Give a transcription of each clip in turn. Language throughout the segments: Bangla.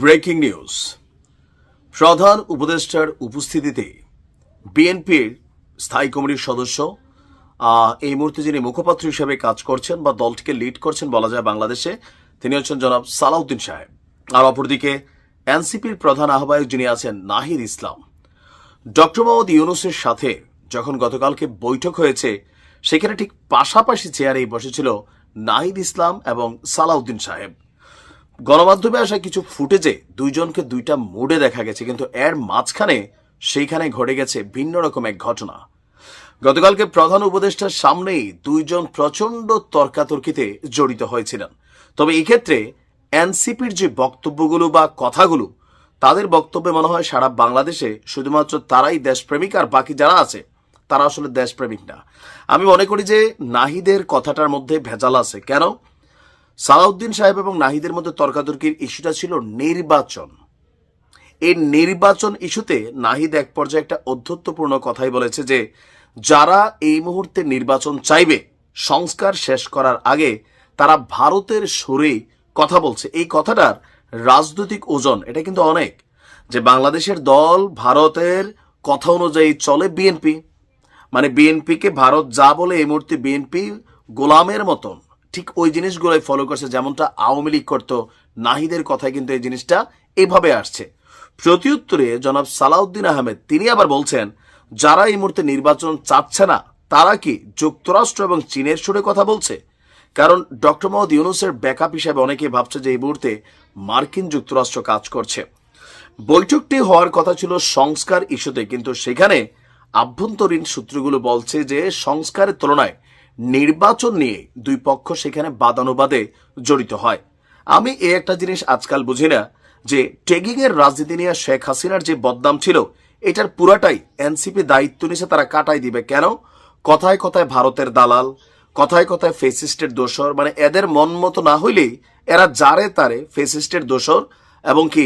Breaking news. প্রধান উপদেষ্টার উপস্থিতিতে বিএনপির স্থায়ী কমিটির সদস্য এই মুহূর্তে যিনি মুখপাত্র হিসেবে কাজ করছেন বা দলটিকে লিড করছেন বলা যায় বাংলাদেশে, তিনি হচ্ছেন জনাব সালাউদ্দিন সাহেব। আর অপরদিকে এনসিপির প্রধান আহ্বায়ক যিনি আছেন নাহিদ ইসলাম। ডক্টর মোহাম্মদ ইউনূসের সাথে যখন গতকালকে বৈঠক হয়েছে, সেখানে ঠিক পাশাপাশি চেয়ারেই বসেছিল নাহিদ ইসলাম এবং সালাউদ্দিন সাহেব। গণমাধ্যমে আসা কিছু ফুটেজে দুইজনকে দুইটা মুডে দেখা গেছে, কিন্তু এর মাঝখানে সেইখানে ঘটে গেছে ভিন্ন রকম এক ঘটনা। গতকালকে প্রধান উপদেষ্টার সামনেই দুইজন প্রচন্ড তর্কাতর্কিতে জড়িত হয়েছিলেন। তবে এই ক্ষেত্রে এনসিপির যে বক্তব্যগুলো বা কথাগুলো, তাদের বক্তব্যে মনে হয় সারা বাংলাদেশে শুধুমাত্র তারাই দেশপ্রেমিক, আর বাকি যারা আছে তারা আসলে দেশপ্রেমিক না। আমি মনে করি যে নাহিদের কথাটার মধ্যে ভেজাল আছে। কেন? সালাউদ্দিন সাহেব এবং নাহিদের মধ্যে তর্কাতর্কির ইস্যুটা ছিল নির্বাচন। এই নির্বাচন ইস্যুতে নাহিদ এক পর্যায়ে একটা অধ্যত্বপূর্ণ কথাই বলেছে যে যারা এই মুহূর্তে নির্বাচন চাইবে সংস্কার শেষ করার আগে, তারা ভারতের সুরেই কথা বলছে। এই কথাটার রাজনৈতিক ওজন এটা কিন্তু অনেক, যে বাংলাদেশের দল ভারতের কথা অনুযায়ী চলে। বিএনপি মানে বিএনপিকে ভারত যা বলে এই মুহূর্তে বিএনপি গোলামের মতন ঠিক ওই জিনিসগুলোই ফলো করছে, যেমনটা আওয়ামী লীগ করতো। নাহিদের কথায় কিন্তু এই জিনিসটা এভাবে আসছে। প্রত্যুত্তরে জনাব সালাউদ্দিন আহমেদ তিনি আবার বলছেন, যারা এই মুহূর্তে নির্বাচন চাচ্ছে না তারা কি যুক্তরাষ্ট্র এবং চীনের সুরে কথা বলছে? কারণ ডক্টর মোহাম্মদ ইউনূসের ব্যাকআপ হিসেবে অনেকেই ভাবছে যে এই মুহূর্তে মার্কিন যুক্তরাষ্ট্র কাজ করছে। বৈঠকটি হওয়ার কথা ছিল সংস্কার ইস্যুতে, কিন্তু সেখানে আভ্যন্তরীণ সূত্রগুলো বলছে যে সংস্কারের তুলনায় নির্বাচন নিয়ে দুই পক্ষ সেখানে বাদানুবাদে জড়িত হয়। আমি এই একটা জিনিস আজকাল বুঝি না, যে ট্যাগিং এর রাজনীতি নিয়ে শেখ হাসিনার যে বদনাম ছিল, এটার পুরাটাই এনসিপি দায়িত্ব নিছে তারা কাটাই দিবে। কেন? কথায় কথায় ভারতের দালাল, কথায় কথায় ফেসিস্টের দোসর, মানে এদের মন মতো না হইলেই এরা যারে তারে ফেসিস্টের দোসর এবং কি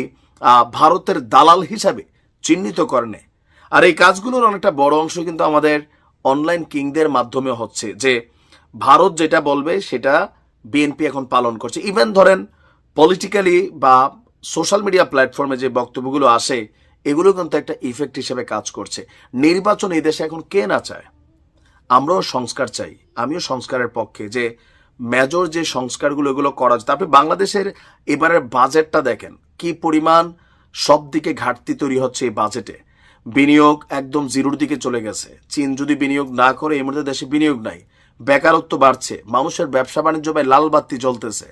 ভারতের দালাল হিসাবে চিহ্নিত করে নেয়। আর এই কাজগুলোর অনেকটা বড় অংশ কিন্তু আমাদের অনলাইন কিংদের মাধ্যমে হচ্ছে, যে ভারত যেটা বলবে সেটা বিএনপি এখন পালন করছে। ইভেন ধরেন পলিটিক্যালি বা সোশ্যাল মিডিয়া প্ল্যাটফর্মে যে বক্তব্যগুলো আসে, এগুলো কিন্তু একটা ইফেক্ট হিসেবে কাজ করছে। নির্বাচন এই দেশে এখন কে না চায়? আমরাও সংস্কার চাই, আমিও সংস্কারের পক্ষে, যে মেজর যে সংস্কারগুলো এগুলো করা যায়। আপনি বাংলাদেশের এবারের বাজেটটা দেখেন, কি পরিমাণ সব দিকে ঘাটতি তৈরি হচ্ছে এই বাজেটে। বিনিয়োগ একদম জিরোর দিকে চলে গেছে। চীন যদি বিনিয়োগ না করে, এই মুহূর্তে দেশে বিনিয়োগ নাই, বেকারত্ব বাড়ছে, মানুষের ব্যবসা বাণিজ্য বা লাল বাতি জ্বলতেছে।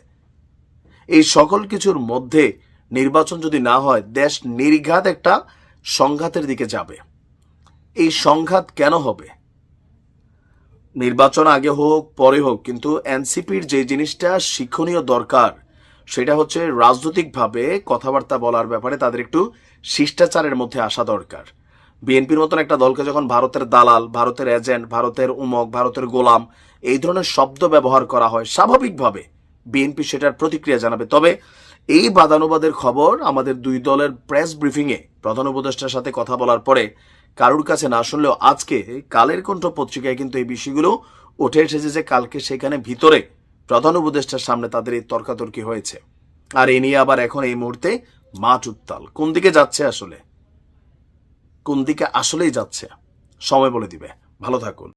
এই সকল কিছুর মধ্যে নির্বাচন যদি না হয়, দেশ নির্ঘাত একটা সংঘাতের দিকে যাবে। এই সংঘাত কেন হবে? নির্বাচন আগে হোক পরে হোক, কিন্তু এনসিপির যে জিনিসটা শিক্ষণীয় দরকার, সেটা হচ্ছে রাজনৈতিকভাবে কথাবার্তা বলার ব্যাপারে তাদের একটু শিষ্টাচারের মধ্যে আসা দরকার। বিএনপির মতন একটা দলকে যখন ভারতের দালাল, ভারতের এজেন্ট, ভারতের উমক, ভারতের গোলাম এই ধরনের শব্দ ব্যবহার করা হয়, স্বাভাবিকভাবে বিএনপি সেটার প্রতিক্রিয়া জানাবে। তবে এই বাদানুবাদের খবর আমাদের দুই দলের প্রেস ব্রিফিংয়ে প্রধান উপদেষ্টার সাথে কথা বলার পরে কারুর কাছে না শুনলেও আজকে কালের কণ্ঠ পত্রিকায় কিন্তু এই বিষয়গুলো উঠে এসেছে, যে কালকে সেখানে ভিতরে প্রধান উপদেষ্টার সামনে তাদের এই তর্কাতর্কি হয়েছে। আর এ নিয়ে আবার এখন এই মুহূর্তে মাঠ উত্তাল। কোন দিকে যাচ্ছে আসলে, কোন দিকে আসলেই যাচ্ছে সময় বলে দিবে। ভালো থাকুন।